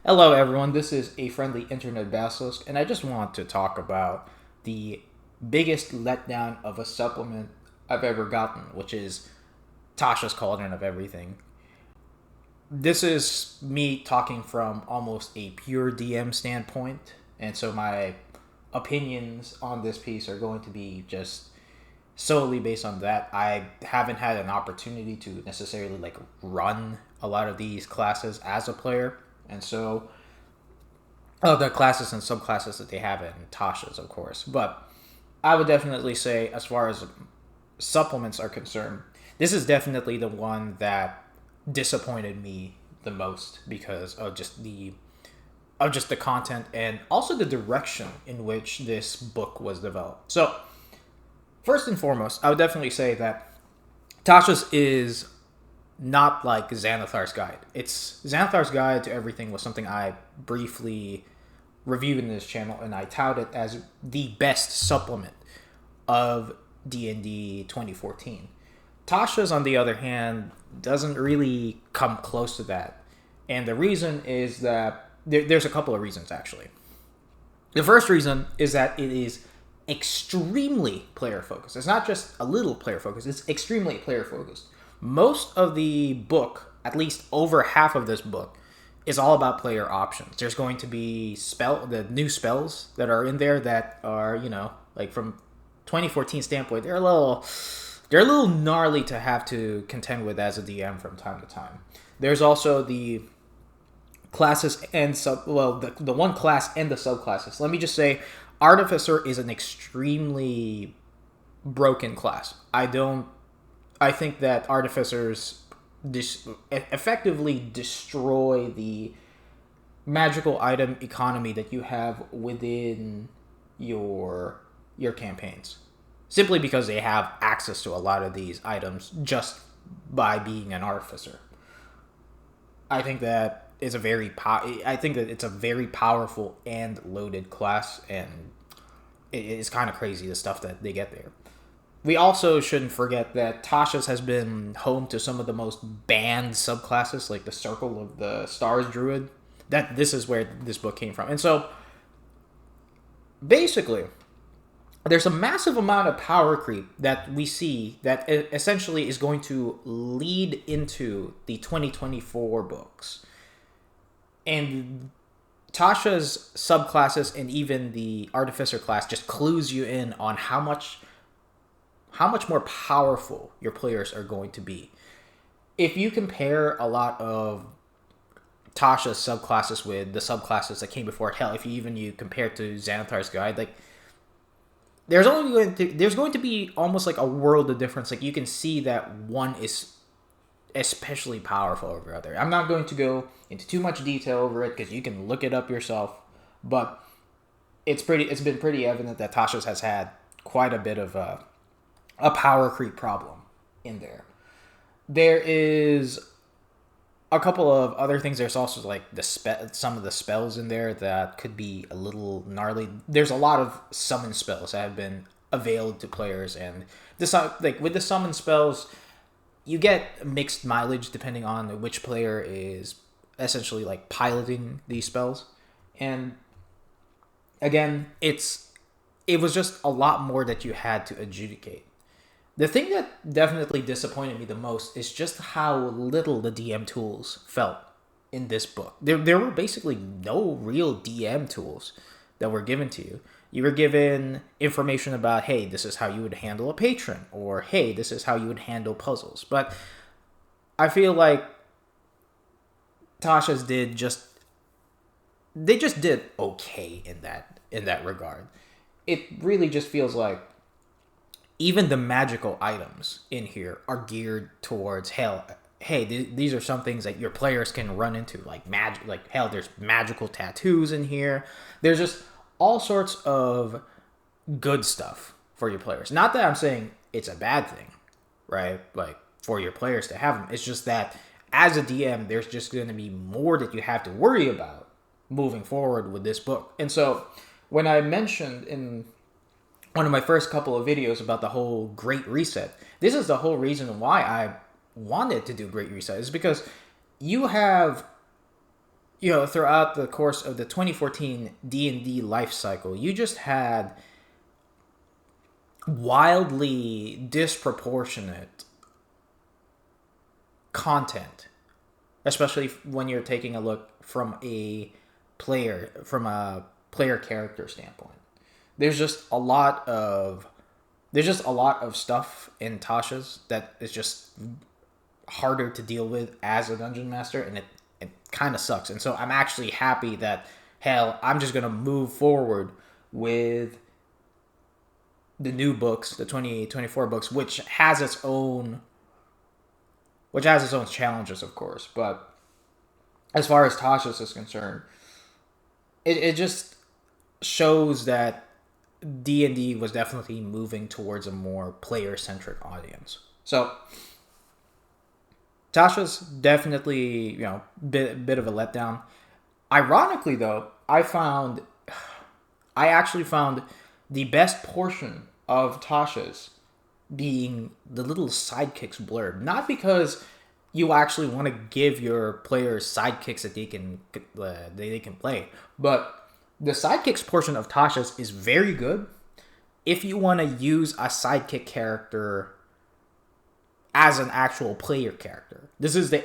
Hello, everyone. This is a friendly internet basilisk, and I just want to talk about the biggest letdown of a supplement I've ever gotten, which is Tasha's Cauldron of everything. This is me talking from almost a pure DM standpoint, and so my opinions on this piece are going to be just solely based on that. I haven't had an opportunity to necessarily run a lot of these classes as a player, and so the classes and subclasses that they have in Tasha's, of course. But I would definitely say, as far as supplements are concerned, this is definitely the one that disappointed me the most because of just the content and also the direction in which this book was developed. So, first and foremost, I would definitely say that Tasha's is not like Xanathar's Guide. It's Xanathar's Guide to Everything was something I briefly reviewed in this channel, and I touted as the best supplement of D&D 2014. Tasha's, on the other hand, doesn't really come close to that. And the reason is that there's a couple of reasons, actually. The first reason is that it is extremely player focused. It's not just a little player focused, it's extremely player focused. Most of the book, at least over half of this book, is all about player options. There's going to be the new spells that are in there that are, like from 2014 standpoint, they're a little gnarly to have to contend with as a DM from time to time. There's also the classes and the one class and the subclasses. Let me just say, Artificer is an extremely broken class. I think that Artificers effectively destroy the magical item economy that you have within your campaigns, simply because they have access to a lot of these items just by being an artificer. I think that I think that it's a very powerful and loaded class, and it's kind of crazy the stuff that they get there. We also shouldn't forget that Tasha's has been home to some of the most banned subclasses, like the Circle of the Stars Druid. That this is where this book came from. And so, basically, there's a massive amount of power creep that we see that essentially is going to lead into the 2024 books. And Tasha's subclasses and even the Artificer class just clues you in on how much more powerful your players are going to be. If you compare a lot of Tasha's subclasses with the subclasses that came before it, hell, if you compare it to Xanathar's Guide, like there's going to be almost like a world of difference. Like you can see that one is especially powerful over the other. I'm not going to go into too much detail over it because you can look it up yourself, but it's been pretty evident that Tasha's has had quite a bit of a power creep problem in there. There is a couple of other things. There's also like some of the spells in there that could be a little gnarly. There's a lot of summon spells that have been availed to players, and with the summon spells, you get mixed mileage depending on which player is essentially like piloting these spells. And again, it was just a lot more that you had to adjudicate. The thing that definitely disappointed me the most is just how little the DM tools felt in this book. There were basically no real DM tools that were given to you. You were given information about, hey, this is how you would handle a patron, or hey, this is how you would handle puzzles. But I feel like Tasha's did okay in that regard. It really just feels like even the magical items in here are geared towards, hell, hey, these are some things that your players can run into, like magic, like hell, there's magical tattoos in here. There's just all sorts of good stuff for your players. Not that I'm saying it's a bad thing, right? Like for your players to have them. It's just that as a DM, there's just going to be more that you have to worry about moving forward with this book. And so when I mentioned in one of my first couple of videos about the whole Great Reset, this is the whole reason why I wanted to do Great Reset, is because you have throughout the course of the 2014 D&D life cycle, you just had wildly disproportionate content, especially when you're taking a look from a player character standpoint. There's just a lot of stuff in Tasha's that is just harder to deal with as a dungeon master, and it kind of sucks. And so I'm actually happy that, hell, I'm just gonna move forward with the new books, the 2024 books, which has its own challenges, of course. But as far as Tasha's is concerned, it just shows that D&D was definitely moving towards a more player-centric audience. So Tasha's definitely, bit of a letdown. Ironically, though, I actually found the best portion of Tasha's being the little sidekicks blurb. Not because you actually want to give your players sidekicks that they can play, but the sidekicks portion of Tasha's is very good if you want to use a sidekick character as an actual player character. This is a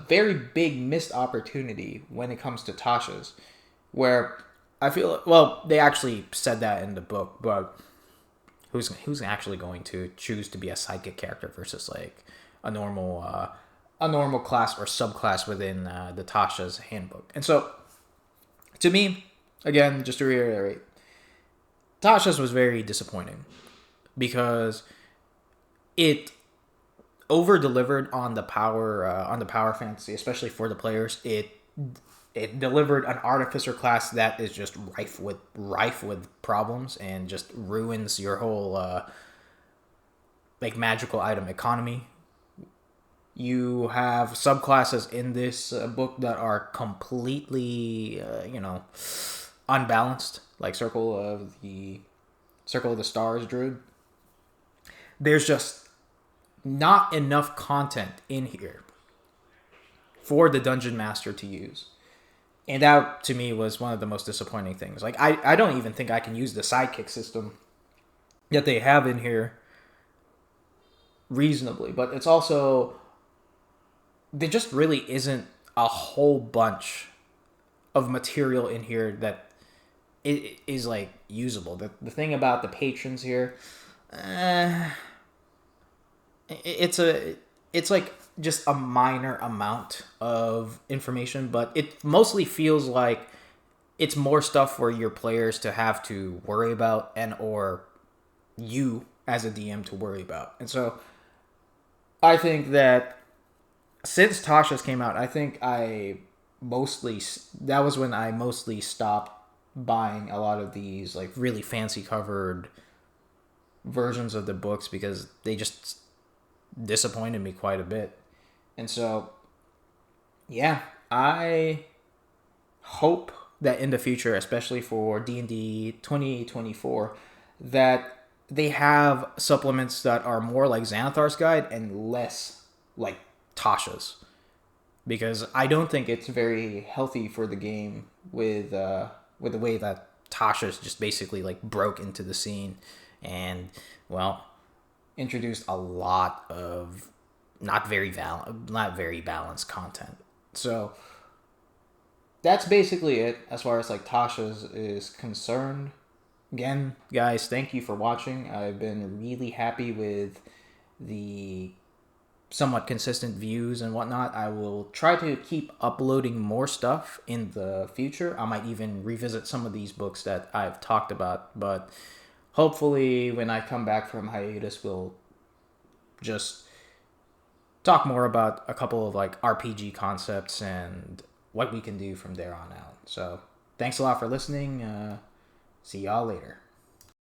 very big missed opportunity when it comes to Tasha's, where I feel, well, they actually said that in the book, but who's actually going to choose to be a sidekick character versus like a normal class or subclass within the Tasha's handbook? And so, to me, again, just to reiterate, Tasha's was very disappointing because it over-delivered on the power fantasy, especially for the players. It delivered an artificer class that is just rife with problems and just ruins your whole magical item economy. You have subclasses in this book that are completely unbalanced, like Circle of the Stars Druid. There's just not enough content in here for the dungeon master to use. And that, to me, was one of the most disappointing things. Like, I don't even think I can use the sidekick system that they have in here reasonably. But it's also, there just really isn't a whole bunch of material in here that is, like, usable. The thing about the patrons here, it's like just a minor amount of information, but it mostly feels like it's more stuff for your players to have to worry about and or you as a DM to worry about. And so I think that since Tasha's came out, I think that was when I mostly stopped buying a lot of these like really fancy covered versions of the books because they just disappointed me quite a bit. And so, yeah, I hope that in the future, especially for D&D 2024, that they have supplements that are more like Xanathar's Guide and less like Tasha's. Because I don't think it's very healthy for the game with the way that Tasha's just basically like broke into the scene and, well, introduced a lot of not very balanced content. So that's basically it as far as like Tasha's is concerned. Again, guys, thank you for watching. I've been really happy with the somewhat consistent views and whatnot. I will try to keep uploading more stuff in the future. I might even revisit some of these books that I've talked about, but hopefully when I come back from hiatus, we'll just talk more about a couple of like RPG concepts and what we can do from there on out. So thanks a lot for listening. See y'all later.